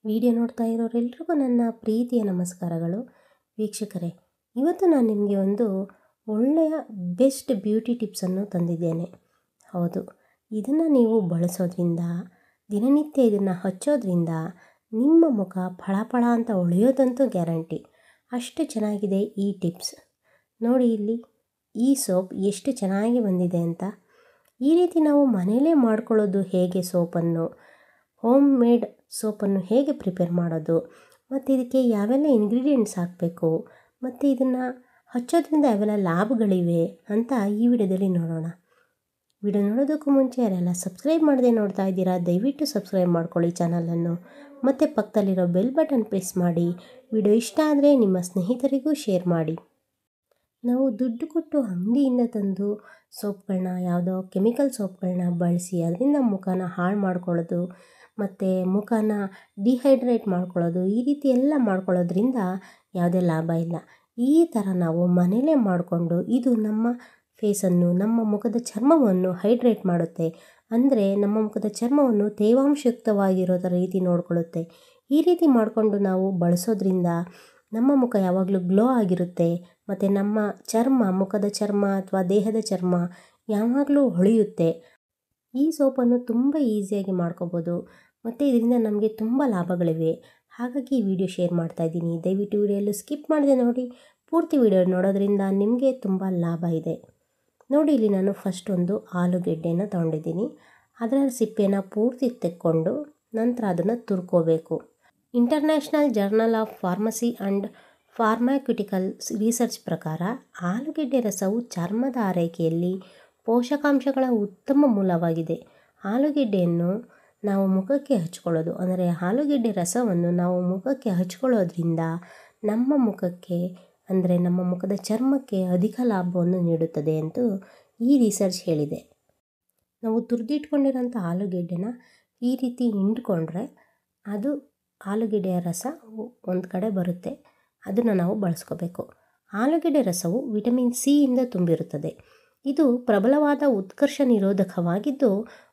Video ನೋಡ್ತಾ ಇರೋರೆಲ್ರಿಗೂ ನನ್ನ ಪ್ರೀತಿಯ ನಮಸ್ಕಾರಗಳು. ವೀಕ್ಷಕರೇ, ಇವತ್ತು ನಾನು ನಿಮಗೆ ಒಂದು ಒಳ್ಳೆಯ ಬೆಸ್ಟ್ ಬ್ಯೂಟಿ ಟಿಪ್ಸನ್ನು ತಂದಿದ್ದೇನೆ. ಹೌದು, ಇದನ್ನು ನೀವು ಬಳಸೋದ್ರಿಂದ, ದಿನನಿತ್ಯ ಇದನ್ನು ಹಚ್ಚೋದ್ರಿಂದ ನಿಮ್ಮ ಮುಖ ಫಳಫಳ ಅಂತ ಹೊಳೆಯೋದಂತೂ ಗ್ಯಾರಂಟಿ. ಅಷ್ಟು ಚೆನ್ನಾಗಿದೆ ಈ ಟಿಪ್ಸ್. ನೋಡಿ ಇಲ್ಲಿ ಈ ಸೋಪ್ ಎಷ್ಟು ಚೆನ್ನಾಗಿ ಬಂದಿದೆ ಅಂತ. ಈ ರೀತಿ ನಾವು ಮನೆಯಲ್ಲೇ ಮಾಡ್ಕೊಳ್ಳೋದು ಹೇಗೆ, ಸೋಪನ್ನು ಹೋಮ್ ಮೇಡ್ ಸೋಪನ್ನು ಹೇಗೆ ಪ್ರಿಪೇರ್ ಮಾಡೋದು, ಮತ್ತು ಇದಕ್ಕೆ ಯಾವೆಲ್ಲ ಇಂಗ್ರೀಡಿಯೆಂಟ್ಸ್ ಹಾಕಬೇಕು, ಮತ್ತು ಇದನ್ನು ಹಚ್ಚೋದ್ರಿಂದ ಯಾವೆಲ್ಲ ಲಾಭಗಳಿವೆ ಅಂತ ಈ ವಿಡಿಯೋದಲ್ಲಿ ನೋಡೋಣ. ವಿಡಿಯೋ ನೋಡೋದಕ್ಕೂ ಮುಂಚೆ ಯಾರೆಲ್ಲ ಸಬ್ಸ್ಕ್ರೈಬ್ ಮಾಡದೆ ನೋಡ್ತಾ ಇದ್ದೀರಾ, ದಯವಿಟ್ಟು ಸಬ್ಸ್ಕ್ರೈಬ್ ಮಾಡ್ಕೊಳ್ಳಿ ಚಾನಲನ್ನು, ಮತ್ತು ಪಕ್ಕದಲ್ಲಿರೋ ಬೆಲ್ ಬಟನ್ ಪ್ರೆಸ್ ಮಾಡಿ. ವಿಡಿಯೋ ಇಷ್ಟ ಆದರೆ ನಿಮ್ಮ ಸ್ನೇಹಿತರಿಗೂ ಶೇರ್ ಮಾಡಿ. ನಾವು ದುಡ್ಡು ಕೊಟ್ಟು ಅಂಗಡಿಯಿಂದ ತಂದು ಸೋಪ್ಗಳನ್ನ, ಯಾವುದೋ ಕೆಮಿಕಲ್ ಸೋಪ್ಗಳನ್ನ ಬಳಸಿ ಅದರಿಂದ ಮುಖನ ಹಾಳು ಮಾಡ್ಕೊಳ್ಳೋದು, ಮತ್ತು ಮುಖನ ಡಿಹೈಡ್ರೇಟ್ ಮಾಡ್ಕೊಳ್ಳೋದು, ಈ ರೀತಿ ಎಲ್ಲ ಮಾಡ್ಕೊಳ್ಳೋದ್ರಿಂದ ಯಾವುದೇ ಲಾಭ ಇಲ್ಲ. ಈ ಥರ ನಾವು ಮನೇಲೇ ಮಾಡಿಕೊಂಡು ಇದು ನಮ್ಮ ಫೇಸನ್ನು, ನಮ್ಮ ಮುಖದ ಚರ್ಮವನ್ನು ಹೈಡ್ರೇಟ್ ಮಾಡುತ್ತೆ. ಅಂದರೆ ನಮ್ಮ ಮುಖದ ಚರ್ಮವನ್ನು ತೇವಾಂಶಯುಕ್ತವಾಗಿರೋ ರೀತಿ ನೋಡ್ಕೊಳ್ಳುತ್ತೆ. ಈ ರೀತಿ ಮಾಡಿಕೊಂಡು ನಾವು ಬಳಸೋದ್ರಿಂದ ನಮ್ಮ ಮುಖ ಯಾವಾಗಲೂ ಗ್ಲೋ ಆಗಿರುತ್ತೆ, ಮತ್ತು ನಮ್ಮ ಚರ್ಮ, ಮುಖದ ಚರ್ಮ ಅಥವಾ ದೇಹದ ಚರ್ಮ ಯಾವಾಗಲೂ ಹೊಳೆಯುತ್ತೆ. ಈ ಸೋಪನ್ನು ತುಂಬ ಈಸಿಯಾಗಿ ಮಾಡ್ಕೋಬೋದು, ಮತ್ತು ಇದರಿಂದ ನಮಗೆ ತುಂಬ ಲಾಭಗಳಿವೆ. ಹಾಗಾಗಿ ಈ ವಿಡಿಯೋ ಶೇರ್ ಮಾಡ್ತಾಯಿದ್ದೀನಿ. ದಯವಿಟ್ಟು ವಿಡಿಯೋಲ್ಲೂ ಸ್ಕಿಪ್ ಮಾಡದೆ ನೋಡಿ. ಪೂರ್ತಿ ವಿಡಿಯೋ ನೋಡೋದ್ರಿಂದ ನಿಮಗೆ ತುಂಬ ಲಾಭ ಇದೆ. ನೋಡಿ, ಇಲ್ಲಿ ನಾನು ಫಸ್ಟ್ ಒಂದು ಆಲೂಗೆಡ್ಡೆನ ತೊಗೊಂಡಿದ್ದೀನಿ. ಅದರ ಸಿಪ್ಪೆನ ಪೂರ್ತಿ ತೆಕ್ಕೊಂಡು ನಂತರ ಅದನ್ನು ತುರ್ಕೋಬೇಕು. International journal of pharmacy and pharmaceuticals research ಪ್ರಕಾರ ಆಲೂಗೆಡ್ಡೆ ರಸವು ಚರ್ಮದ ಆರೈಕೆಯಲ್ಲಿ ಪೋಷಕಾಂಶಗಳ ಉತ್ತಮ ಮೂಲವಾಗಿದೆ. ಆಲೂಗೆಡ್ಡೆಯನ್ನು ನಾವು ಮುಖಕ್ಕೆ ಹಚ್ಕೊಳ್ಳೋದು, ಅಂದರೆ ಆಲೂಗೆಡ್ಡೆ ರಸವನ್ನು ನಾವು ಮುಖಕ್ಕೆ ಹಚ್ಕೊಳ್ಳೋದ್ರಿಂದ ನಮ್ಮ ಮುಖಕ್ಕೆ, ಅಂದರೆ ನಮ್ಮ ಮುಖದ ಚರ್ಮಕ್ಕೆ ಅಧಿಕ ಲಾಭವನ್ನು ನೀಡುತ್ತದೆ ಎಂದು ಈ ರಿಸರ್ಚ್ ಹೇಳಿದೆ. ನಾವು ತುರಿದಿಟ್ಕೊಂಡಿರೋಂಥ ಆಲೂಗೆಡ್ಡೆನ ಈ ರೀತಿ ಹಿಂಡ್ಕೊಂಡ್ರೆ ಅದು ಆಲೂಗೆಡ್ಡೆಯ ರಸ ಒಂದು ಕಡೆ ಬರುತ್ತೆ. ಅದನ್ನು ನಾವು ಬಳಸ್ಕೋಬೇಕು. ಆಲೂಗೆಡ್ಡೆ ರಸವು ವಿಟಮಿನ್ ಸಿ ಇಂದ ತುಂಬಿರುತ್ತದೆ. ಇದು ಪ್ರಬಲವಾದ ಉತ್ಕರ್ಷ ನಿರೋಧಕವಾಗಿದ್ದು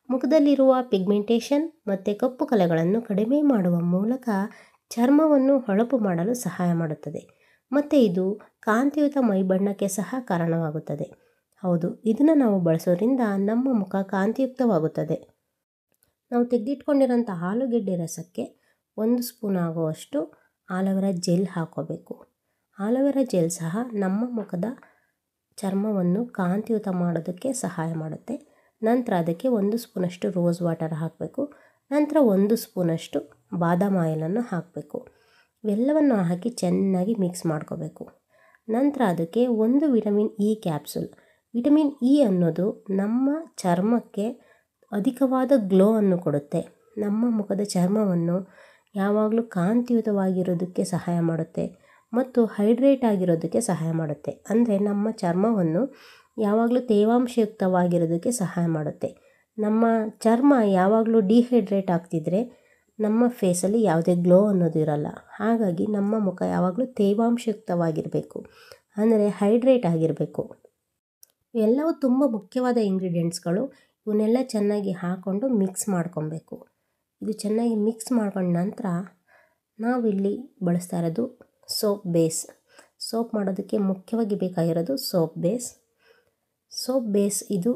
ಮುಖದಲ್ಲಿರುವ ಪಿಗ್ಮೆಂಟೇಷನ್ ಮತ್ತು ಕಪ್ಪು ಕಲೆಗಳನ್ನು ಕಡಿಮೆ ಮಾಡುವ ಮೂಲಕ ಚರ್ಮವನ್ನು ಹೊಳಪು ಮಾಡಲು ಸಹಾಯ ಮಾಡುತ್ತದೆ, ಮತ್ತು ಇದು ಕಾಂತಿಯುತ ಮೈಬಣ್ಣಕ್ಕೆ ಸಹ ಕಾರಣವಾಗುತ್ತದೆ. ಹೌದು, ಇದನ್ನು ನಾವು ಬಳಸೋದ್ರಿಂದ ನಮ್ಮ ಮುಖ ಕಾಂತಿಯುಕ್ತವಾಗುತ್ತದೆ. ನಾವು ತೆಗೆದಿಟ್ಕೊಂಡಿರೋಂಥ ಆಲೂಗೆಡ್ಡೆ ರಸಕ್ಕೆ 1 ಸ್ಪೂನ್ ಆಗುವಷ್ಟು ಆಲೋವೆರಾ ಜೆಲ್ ಹಾಕೋಬೇಕು. ಆಲೋವೆರಾ ಜೆಲ್ ಸಹ ನಮ್ಮ ಮುಖದ ಚರ್ಮವನ್ನು ಕಾಂತಿಯುತ ಮಾಡೋದಕ್ಕೆ ಸಹಾಯ ಮಾಡುತ್ತೆ. ನಂತರ ಅದಕ್ಕೆ 1 ಸ್ಪೂನಷ್ಟು ರೋಸ್ ವಾಟರ್ ಹಾಕಬೇಕು. ನಂತರ 1 ಸ್ಪೂನಷ್ಟು ಬಾದಾಮ್ ಆಯಿಲನ್ನು ಹಾಕಬೇಕು. ಇವೆಲ್ಲವನ್ನು ಹಾಕಿ ಚೆನ್ನಾಗಿ ಮಿಕ್ಸ್ ಮಾಡ್ಕೋಬೇಕು. ನಂತರ ಅದಕ್ಕೆ 1 vitamin E capsule. Vitamin E ಅನ್ನೋದು ನಮ್ಮ ಚರ್ಮಕ್ಕೆ ಅಧಿಕವಾದ ಗ್ಲೋ ಅನ್ನು ಕೊಡುತ್ತೆ. ನಮ್ಮ ಮುಖದ ಚರ್ಮವನ್ನು ಯಾವಾಗಲೂ ಕಾಂತಿಯುತವಾಗಿರೋದಕ್ಕೆ ಸಹಾಯ ಮಾಡುತ್ತೆ, ಮತ್ತು ಹೈಡ್ರೇಟ್ ಆಗಿರೋದಕ್ಕೆ ಸಹಾಯ ಮಾಡುತ್ತೆ. ಅಂದರೆ ನಮ್ಮ ಚರ್ಮವನ್ನು ಯಾವಾಗಲೂ ತೇವಾಂಶಯುಕ್ತವಾಗಿರೋದಕ್ಕೆ ಸಹಾಯ ಮಾಡುತ್ತೆ. ನಮ್ಮ ಚರ್ಮ ಯಾವಾಗಲೂ ಡಿಹೈಡ್ರೇಟ್ ಆಗ್ತಿದ್ರೆ ನಮ್ಮ ಫೇಸಲ್ಲಿ ಯಾವುದೇ ಗ್ಲೋ ಅನ್ನೋದು ಇರಲ್ಲ. ಹಾಗಾಗಿ ನಮ್ಮ ಮುಖ ಯಾವಾಗಲೂ ತೇವಾಂಶಯುಕ್ತವಾಗಿರಬೇಕು, ಅಂದರೆ ಹೈಡ್ರೇಟ್ ಆಗಿರಬೇಕು. ಇವೆಲ್ಲವೂ ತುಂಬ ಮುಖ್ಯವಾದ ಇಂಗ್ರೀಡಿಯೆಂಟ್ಸ್ಗಳು. ಇವನ್ನೆಲ್ಲ ಚೆನ್ನಾಗಿ ಹಾಕ್ಕೊಂಡು ಮಿಕ್ಸ್ ಮಾಡ್ಕೊಬೇಕು. ಇದು ಚೆನ್ನಾಗಿ ಮಿಕ್ಸ್ ಮಾಡ್ಕೊಂಡ ನಂತರ ನಾವಿಲ್ಲಿ ಬಳಸ್ತಾ ಇರೋದು ಸೋಪ್ ಬೇಸ್. ಸೋಪ್ ಮಾಡೋದಕ್ಕೆ ಮುಖ್ಯವಾಗಿ ಬೇಕಾಗಿರೋದು ಸೋಪ್ ಬೇಸ್. ಸೋಪ್ ಬೇಸ್ ಇದು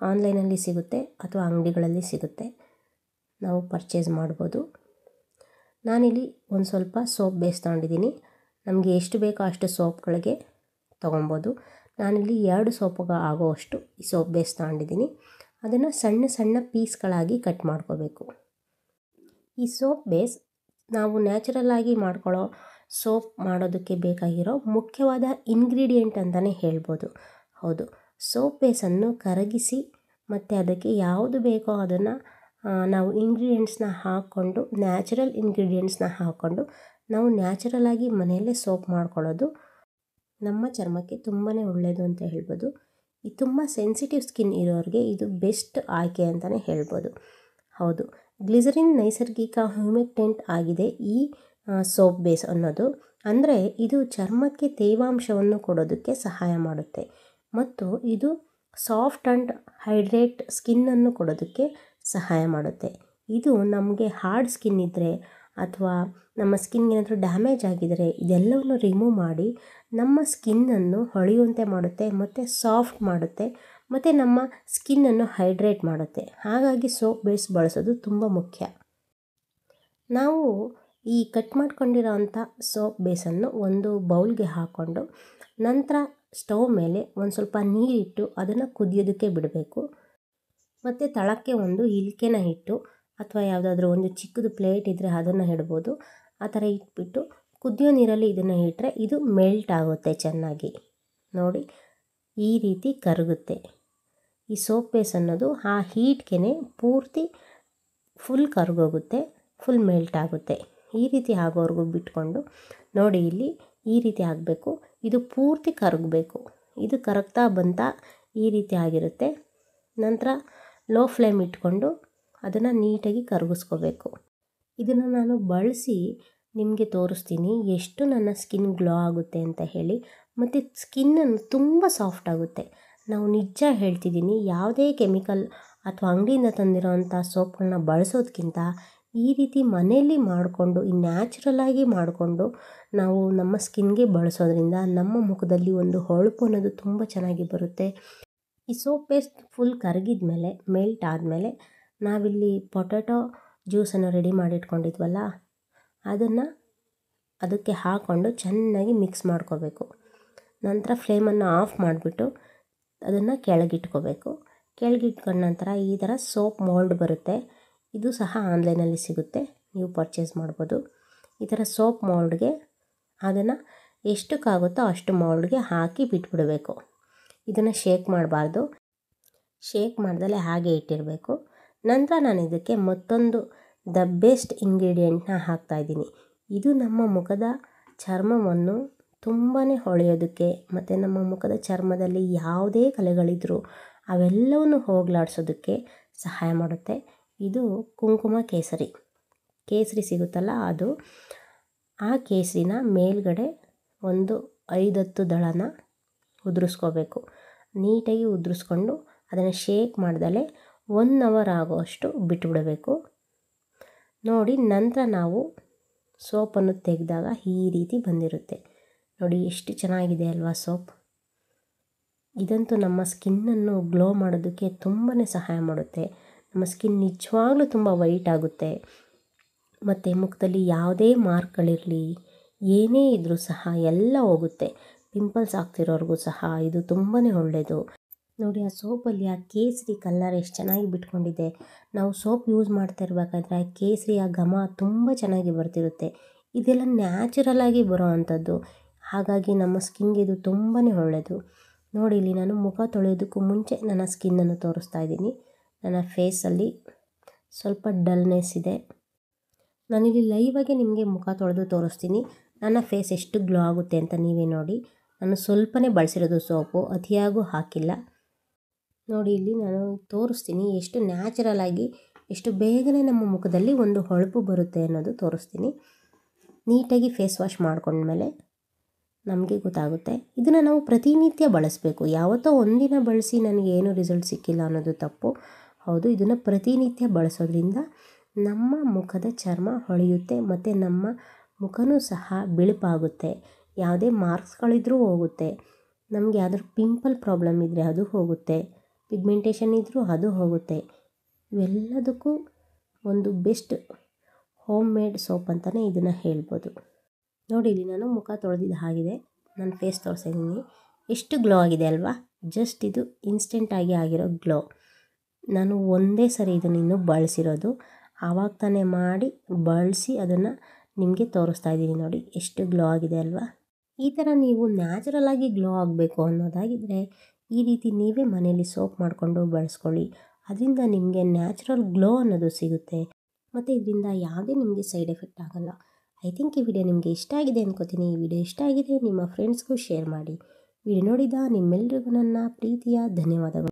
ಆನ್ಲೈನಲ್ಲಿ ಸಿಗುತ್ತೆ ಅಥವಾ ಅಂಗಡಿಗಳಲ್ಲಿ ಸಿಗುತ್ತೆ, ನಾವು ಪರ್ಚೇಸ್ ಮಾಡ್ಬೋದು. ನಾನಿಲ್ಲಿ ಒಂದು ಸ್ವಲ್ಪ ಸೋಪ್ ಬೇಸ್ ತೊಗೊಂಡಿದ್ದೀನಿ. ನಮಗೆ ಎಷ್ಟು ಬೇಕೋ ಅಷ್ಟು ಸೋಪ್ಗಳಿಗೆ ತೊಗೊಬೋದು. ನಾನಿಲ್ಲಿ 2 ಸೋಪ್ಗೆ ಆಗೋವಷ್ಟು ಈ ಸೋಪ್ ಬೇಸ್ ತೊಗೊಂಡಿದ್ದೀನಿ. ಅದನ್ನು ಸಣ್ಣ ಸಣ್ಣ ಪೀಸ್ಗಳಾಗಿ ಕಟ್ ಮಾಡ್ಕೋಬೇಕು. ಈ ಸೋಪ್ ಬೇಸ್ ನಾವು ನ್ಯಾಚುರಲ್ಲಾಗಿ ಮಾಡ್ಕೊಳ್ಳೋ ಸೋಪ್ ಮಾಡೋದಕ್ಕೆ ಬೇಕಾಗಿರೋ ಮುಖ್ಯವಾದ ಇಂಗ್ರೀಡಿಯೆಂಟ್ ಅಂತಲೇ ಹೇಳ್ಬೋದು. ಹೌದು, ಸೋಪ್ ಬೇಸನ್ನು ಕರಗಿಸಿ ಮತ್ತು ಅದಕ್ಕೆ ಯಾವುದು ಬೇಕೋ ಅದನ್ನು ನಾವು ಇಂಗ್ರೀಡಿಯೆಂಟ್ಸ್ನ ಹಾಕ್ಕೊಂಡು, ನ್ಯಾಚುರಲ್ ಇಂಗ್ರೀಡಿಯೆಂಟ್ಸ್ನ ಹಾಕ್ಕೊಂಡು ನಾವು ನ್ಯಾಚುರಲಾಗಿ ಮನೆಯಲ್ಲೇ ಸೋಪ್ ಮಾಡ್ಕೊಳ್ಳೋದು ನಮ್ಮ ಚರ್ಮಕ್ಕೆ ತುಂಬಾ ಒಳ್ಳೆಯದು ಅಂತ ಹೇಳ್ಬೋದು. ಇದು ತುಂಬ ಸೆನ್ಸಿಟಿವ್ ಸ್ಕಿನ್ ಇರೋರಿಗೆ ಇದು ಬೆಸ್ಟ್ ಆಯ್ಕೆ ಅಂತಲೇ ಹೇಳ್ಬೋದು. ಹೌದು, ಗ್ಲಿಸರಿನ್ ನೈಸರ್ಗಿಕ ಹ್ಯೂಮಿಕ್ಟೆಂಟ್ ಆಗಿದೆ ಈ ಸೋಪ್ ಬೇಸ್ ಅನ್ನೋದು. ಅಂದರೆ ಇದು ಚರ್ಮಕ್ಕೆ ತೇವಾಂಶವನ್ನು ಕೊಡೋದಕ್ಕೆ ಸಹಾಯ ಮಾಡುತ್ತೆ, ಮತ್ತು ಇದು ಸಾಫ್ಟ್ ಆ್ಯಂಡ್ ಹೈಡ್ರೇಟ್ ಸ್ಕಿನ್ನನ್ನು ಕೊಡೋದಕ್ಕೆ ಸಹಾಯ ಮಾಡುತ್ತೆ. ಇದು ನಮಗೆ ಹಾರ್ಡ್ ಸ್ಕಿನ್ ಇದ್ದರೆ ಅಥವಾ ನಮ್ಮ ಸ್ಕಿನ್ಗೆ ಏನಾದರೂ ಡ್ಯಾಮೇಜ್ ಆಗಿದರೆ ಇದೆಲ್ಲವನ್ನು ರಿಮೂವ್ ಮಾಡಿ ನಮ್ಮ ಸ್ಕಿನ್ನನ್ನು ಹೊಳೆಯುವಂತೆ ಮಾಡುತ್ತೆ ಮತ್ತು ಸಾಫ್ಟ್ ಮಾಡುತ್ತೆ ಮತ್ತು ನಮ್ಮ ಸ್ಕಿನ್ನನ್ನು ಹೈಡ್ರೇಟ್ ಮಾಡುತ್ತೆ. ಹಾಗಾಗಿ ಸೋಪ್ ಬೇಸ್ ಬಳಸೋದು ತುಂಬ ಮುಖ್ಯ. ನಾವು ಈ ಕಟ್ ಮಾಡ್ಕೊಂಡಿರೋ ಅಂಥ ಸೋಪ್ ಬೇಸನ್ನು ಒಂದು ಬೌಲ್ಗೆ ಹಾಕ್ಕೊಂಡು ನಂತರ ಸ್ಟವ್ ಮೇಲೆ ಒಂದು ಸ್ವಲ್ಪ ನೀರಿಟ್ಟು ಅದನ್ನು ಕುದಿಯೋದಕ್ಕೆ ಬಿಡಬೇಕು. ಮತ್ತು ತಳಕ್ಕೆ ಒಂದು ಇಲ್ಕೆನ ಇಟ್ಟು ಅಥವಾ ಯಾವುದಾದ್ರೂ ಒಂದು ಚಿಕ್ಕದು ಪ್ಲೇಟ್ ಇದ್ದರೆ ಅದನ್ನು ಇಡ್ಬೋದು. ಆ ಥರ ಇಟ್ಬಿಟ್ಟು ಕುದಿಯೋ ನೀರಲ್ಲಿ ಇದನ್ನು ಇಟ್ಟರೆ ಇದು ಮೆಲ್ಟ್ ಆಗುತ್ತೆ ಚೆನ್ನಾಗಿ. ನೋಡಿ ಈ ರೀತಿ ಕರಗುತ್ತೆ. ಈ ಸೋಪ್ ಬೇಸ್ ಅನ್ನೋದು ಆ ಹೀಟ್ಗೆ ಪೂರ್ತಿ ಫುಲ್ ಕರಗೋಗುತ್ತೆ, ಫುಲ್ ಮೆಲ್ಟ್ ಆಗುತ್ತೆ. ಈ ರೀತಿ ಆಗೋವರೆಗೂ ಬಿಟ್ಕೊಂಡು ನೋಡಿ ಇಲ್ಲಿ ಈ ರೀತಿ ಆಗಬೇಕು. ಇದು ಪೂರ್ತಿ ಕರಗಬೇಕು. ಇದು ಕರಗ್ತಾ ಬಂತ ಈ ರೀತಿ ಆಗಿರುತ್ತೆ. ನಂತರ ಲೋ ಫ್ಲೇಮ್ ಇಟ್ಕೊಂಡು ಅದನ್ನು ನೀಟಾಗಿ ಕರಗಿಸ್ಕೋಬೇಕು. ಇದನ್ನು ನಾನು ಬಳಸಿ ನಿಮಗೆ ತೋರಿಸ್ತೀನಿ ಎಷ್ಟು ನನ್ನ ಸ್ಕಿನ್ ಗ್ಲೋ ಆಗುತ್ತೆ ಅಂತ ಹೇಳಿ. ಮತ್ತು ಸ್ಕಿನ್ನನ್ನು ತುಂಬ ಸಾಫ್ಟ್ ಆಗುತ್ತೆ. ನಾವು ನಿಜ ಹೇಳ್ತಿದ್ದೀನಿ, ಯಾವುದೇ ಕೆಮಿಕಲ್ ಅಥವಾ ಅಂಗಡಿಯಿಂದ ತಂದಿರೋವಂಥ ಸೋಪ್ಗಳನ್ನ ಬಳಸೋದಕ್ಕಿಂತ ಈ ರೀತಿ ಮನೆಯಲ್ಲಿ ಮಾಡಿಕೊಂಡು ಈ ನ್ಯಾಚುರಲಾಗಿ ಮಾಡಿಕೊಂಡು ನಾವು ನಮ್ಮ ಸ್ಕಿನ್ಗೆ ಬಳಸೋದ್ರಿಂದ ನಮ್ಮ ಮುಖದಲ್ಲಿ ಒಂದು ಹೊಳಪು ಅನ್ನೋದು ತುಂಬ ಚೆನ್ನಾಗಿ ಬರುತ್ತೆ. ಈ ಸೋಪ್ ಪೇಸ್ಟ್ ಫುಲ್ ಕರಗಿದ ಮೇಲೆ ಮೆಲ್ಟ್ ಆದಮೇಲೆ ನಾವಿಲ್ಲಿ ಪೊಟ್ಯಾಟೊ ಜ್ಯೂಸನ್ನು ರೆಡಿ ಮಾಡಿಟ್ಕೊಂಡಿದ್ವಲ್ಲ ಅದನ್ನು ಅದಕ್ಕೆ ಹಾಕ್ಕೊಂಡು ಚೆನ್ನಾಗಿ ಮಿಕ್ಸ್ ಮಾಡ್ಕೋಬೇಕು. ನಂತರ ಫ್ಲೇಮನ್ನು ಆಫ್ ಮಾಡಿಬಿಟ್ಟು ಅದನ್ನು ಕೆಳಗಿಟ್ಕೋಬೇಕು. ಕೆಳಗಿಟ್ಕೊಂಡ ನಂತರ ಈ ಥರ ಸೋಪ್ ಮೋಲ್ಡ್ ಬರುತ್ತೆ. ಇದು ಸಹ ಆನ್ಲೈನಲ್ಲಿ ಸಿಗುತ್ತೆ, ನೀವು ಪರ್ಚೇಸ್ ಮಾಡ್ಬೋದು. ಈ ಥರ ಸೋಪ್ ಮೋಲ್ಡ್ಗೆ ಅದನ್ನು ಎಷ್ಟಕ್ಕಾಗುತ್ತೋ ಅಷ್ಟು ಮೋಲ್ಡ್ಗೆ ಹಾಕಿ ಬಿಟ್ಬಿಡಬೇಕು. ಇದನ್ನು ಶೇಕ್ ಮಾಡಬಾರ್ದು. ಶೇಕ್ ಮಾಡ್ದಲೇ ಹಾಗೆ ಇಟ್ಟಿರಬೇಕು. ನಂತರ ನಾನು ಇದಕ್ಕೆ ಮತ್ತೊಂದು ದ ಬೆಸ್ಟ್ ಇಂಗ್ರೀಡಿಯೆಂಟ್ನ ಹಾಕ್ತಾಯಿದ್ದೀನಿ. ಇದು ನಮ್ಮ ಮುಖದ ಚರ್ಮವನ್ನು ತುಂಬಾ ಹೊಳೆಯೋದಕ್ಕೆ ಮತ್ತು ನಮ್ಮ ಮುಖದ ಚರ್ಮದಲ್ಲಿ ಯಾವುದೇ ಕಲೆಗಳಿದ್ರೂ ಅವೆಲ್ಲವನ್ನು ಹೋಗಲಾಡಿಸೋದಕ್ಕೆ ಸಹಾಯ ಮಾಡುತ್ತೆ. ಇದು ಕುಂಕುಮ ಕೇಸರಿ. ಕೇಸರಿ ಸಿಗುತ್ತಲ್ಲ ಅದು. ಆ ಕೇಸರಿನ ಮೇಲ್ಗಡೆ ಒಂದು 5-10 ದಳನ ಉದುರಿಸ್ಕೋಬೇಕು. ನೀಟಾಗಿ ಉದುರಿಸ್ಕೊಂಡು ಅದನ್ನು ಶೇಕ್ ಮಾಡ್ದಲೇ 1 ಅವರ್ ಆಗೋಷ್ಟು ಬಿಟ್ಟುಬಿಡಬೇಕು. ನೋಡಿ ನಂತರ ನಾವು ಸೋಪನ್ನು ತೆಗೆದಾಗ ಈ ರೀತಿ ಬಂದಿರುತ್ತೆ. ನೋಡಿ ಎಷ್ಟು ಚೆನ್ನಾಗಿದೆ ಅಲ್ವಾ ಸೋಪ್. ಇದಂತೂ ನಮ್ಮ ಸ್ಕಿನ್ನನ್ನು ಗ್ಲೋ ಮಾಡೋದಕ್ಕೆ ತುಂಬಾ ಸಹಾಯ ಮಾಡುತ್ತೆ. ನಮ್ಮ ಸ್ಕಿನ್ ನಿಜವಾಗ್ಲೂ ತುಂಬ ವೈಟ್ ಆಗುತ್ತೆ. ಮತ್ತು ಮುಖದಲ್ಲಿ ಯಾವುದೇ ಮಾರ್ಕ್ಗಳಿರಲಿ ಏನೇ ಇದ್ದರೂ ಸಹ ಎಲ್ಲ ಹೋಗುತ್ತೆ. ಪಿಂಪಲ್ಸ್ ಆಗ್ತಿರೋರ್ಗೂ ಸಹ ಇದು ತುಂಬಾ ಒಳ್ಳೆಯದು. ನೋಡಿ ಆ ಸೋಪಲ್ಲಿ ಆ ಕೇಸರಿ ಕಲರ್ ಎಷ್ಟು ಚೆನ್ನಾಗಿ ಬಿಟ್ಕೊಂಡಿದೆ. ನಾವು ಸೋಪ್ ಯೂಸ್ ಮಾಡ್ತಾ ಇರಬೇಕಾದ್ರೆ ಆ ಕೇಸರಿ ಆ ಘಮ ತುಂಬ ಚೆನ್ನಾಗಿ ಬರ್ತಿರುತ್ತೆ. ಇದೆಲ್ಲ ನ್ಯಾಚುರಲಾಗಿ ಬರೋ ಅಂಥದ್ದು. ಹಾಗಾಗಿ ನಮ್ಮ ಸ್ಕಿನ್ಗೆ ಇದು ತುಂಬಾ ಒಳ್ಳೆಯದು. ನೋಡಿ ಇಲ್ಲಿ ನಾನು ಮುಖ ತೊಳೆಯೋದಕ್ಕೂ ಮುಂಚೆ ನನ್ನ ಸ್ಕಿನ್ನನ್ನು ತೋರಿಸ್ತಾ ಇದ್ದೀನಿ. ನನ್ನ ಫೇಸಲ್ಲಿ ಸ್ವಲ್ಪ ಡಲ್ನೆಸ್ ಇದೆ. ನಾನಿಲ್ಲಿ ಲೈವಾಗೆ ನಿಮಗೆ ಮುಖ ತೊಳೆದು ತೋರಿಸ್ತೀನಿ ನನ್ನ ಫೇಸ್ ಎಷ್ಟು ಗ್ಲೋ ಆಗುತ್ತೆ ಅಂತ ನೀವೇ ನೋಡಿ. ನಾನು ಸ್ವಲ್ಪನೇ ಬಳಸಿರೋದು ಸೋಪು, ಅತಿಯಾಗೂ ಹಾಕಿಲ್ಲ. ನೋಡಿ ಇಲ್ಲಿ ನಾನು ತೋರಿಸ್ತೀನಿ ಎಷ್ಟು ನ್ಯಾಚುರಲಾಗಿ ಎಷ್ಟು ಬೇಗನೆ ನಮ್ಮ ಮುಖದಲ್ಲಿ ಒಂದು ಹೊಳಪು ಬರುತ್ತೆ ಅನ್ನೋದು ತೋರಿಸ್ತೀನಿ. ನೀಟಾಗಿ ಫೇಸ್ ವಾಶ್ ಮಾಡ್ಕೊಂಡ್ಮೇಲೆ ನಮಗೆ ಗೊತ್ತಾಗುತ್ತೆ. ಇದನ್ನು ನಾವು ಪ್ರತಿನಿತ್ಯ ಬಳಸಬೇಕು. ಯಾವತ್ತೋ ಒಂದಿನ ಬಳಸಿ ನನಗೆ ಏನೂ ರಿಸಲ್ಟ್ ಸಿಕ್ಕಿಲ್ಲ ಅನ್ನೋದು ತಪ್ಪು. ಹೌದು, ಇದನ್ನು ಪ್ರತಿನಿತ್ಯ ಬಳಸೋದ್ರಿಂದ ನಮ್ಮ ಮುಖದ ಚರ್ಮ ಹೊಳೆಯುತ್ತೆ ಮತ್ತು ನಮ್ಮ ಮುಖವೂ ಸಹ ಬಿಳುಪಾಗುತ್ತೆ. ಯಾವುದೇ ಮಾರ್ಕ್ಸ್ಗಳಿದ್ರೂ ಹೋಗುತ್ತೆ. ನಮಗೆ ಯಾವ್ದಾದ್ರು ಪಿಂಪಲ್ ಪ್ರಾಬ್ಲಮ್ ಇದ್ದರೆ ಅದು ಹೋಗುತ್ತೆ. ಪಿಗ್ಮೆಂಟೇಷನ್ ಇದ್ದರೂ ಅದು ಹೋಗುತ್ತೆ. ಇವೆಲ್ಲದಕ್ಕೂ ಒಂದು ಬೆಸ್ಟ್ ಹೋಮ್ ಮೇಡ್ ಸೋಪ್ ಅಂತಲೇ ಇದನ್ನು ಹೇಳ್ಬೋದು. ನೋಡಿ ಇಲ್ಲಿ ನಾನು ಮುಖ ತೊಳೆದಿದ್ದು ಆಗಿದೆ. ನನ್ನ ಫೇಸ್ ತೋರಿಸಿದ್ದೀನಿ. ಎಷ್ಟು ಗ್ಲೋ ಆಗಿದೆ ಅಲ್ವಾ. ಜಸ್ಟ್ ಇದು ಇನ್ಸ್ಟೆಂಟಾಗಿ ಆಗಿರೋ ಗ್ಲೋ. ನಾನು ಒಂದೇ ಸರಿ ಇದನ್ನು ಇನ್ನೂ ಬಳಸಿರೋದು. ಆವಾಗ ತಾನೇ ಮಾಡಿ ಬಳಸಿ ಅದನ್ನು ನಿಮಗೆ ತೋರಿಸ್ತಾ ಇದ್ದೀನಿ. ನೋಡಿ ಎಷ್ಟು ಗ್ಲೋ ಆಗಿದೆ ಅಲ್ವಾ. ಈ ಥರ ನೀವು ನ್ಯಾಚುರಲಾಗಿ ಗ್ಲೋ ಆಗಬೇಕು ಅನ್ನೋದಾಗಿದ್ದರೆ ಈ ರೀತಿ ನೀವೇ ಮನೆಯಲ್ಲಿ ಸೋಪ್ ಮಾಡಿಕೊಂಡು ಬಳಸ್ಕೊಳ್ಳಿ. ಅದರಿಂದ ನಿಮಗೆ ನ್ಯಾಚುರಲ್ ಗ್ಲೋ ಅನ್ನೋದು ಸಿಗುತ್ತೆ ಮತ್ತು ಇದರಿಂದ ಯಾವುದೇ ನಿಮಗೆ ಸೈಡ್ ಎಫೆಕ್ಟ್ ಆಗೋಲ್ಲ. ಐ ಥಿಂಕ್ ಈ ವಿಡಿಯೋ ನಿಮಗೆ ಇಷ್ಟ ಆಗಿದೆ ಅಂದ್ಕೋತೀನಿ. ಈ ವಿಡಿಯೋ ಇಷ್ಟ ಆಗಿದೆ ನಿಮ್ಮ ಫ್ರೆಂಡ್ಸ್ಗೂ ಶೇರ್ ಮಾಡಿ. ವಿಡಿಯೋ ನೋಡಿದ ನಿಮ್ಮೆಲ್ಲರಿಗೂ ನನ್ನ ಪ್ರೀತಿಯ ಧನ್ಯವಾದಗಳು.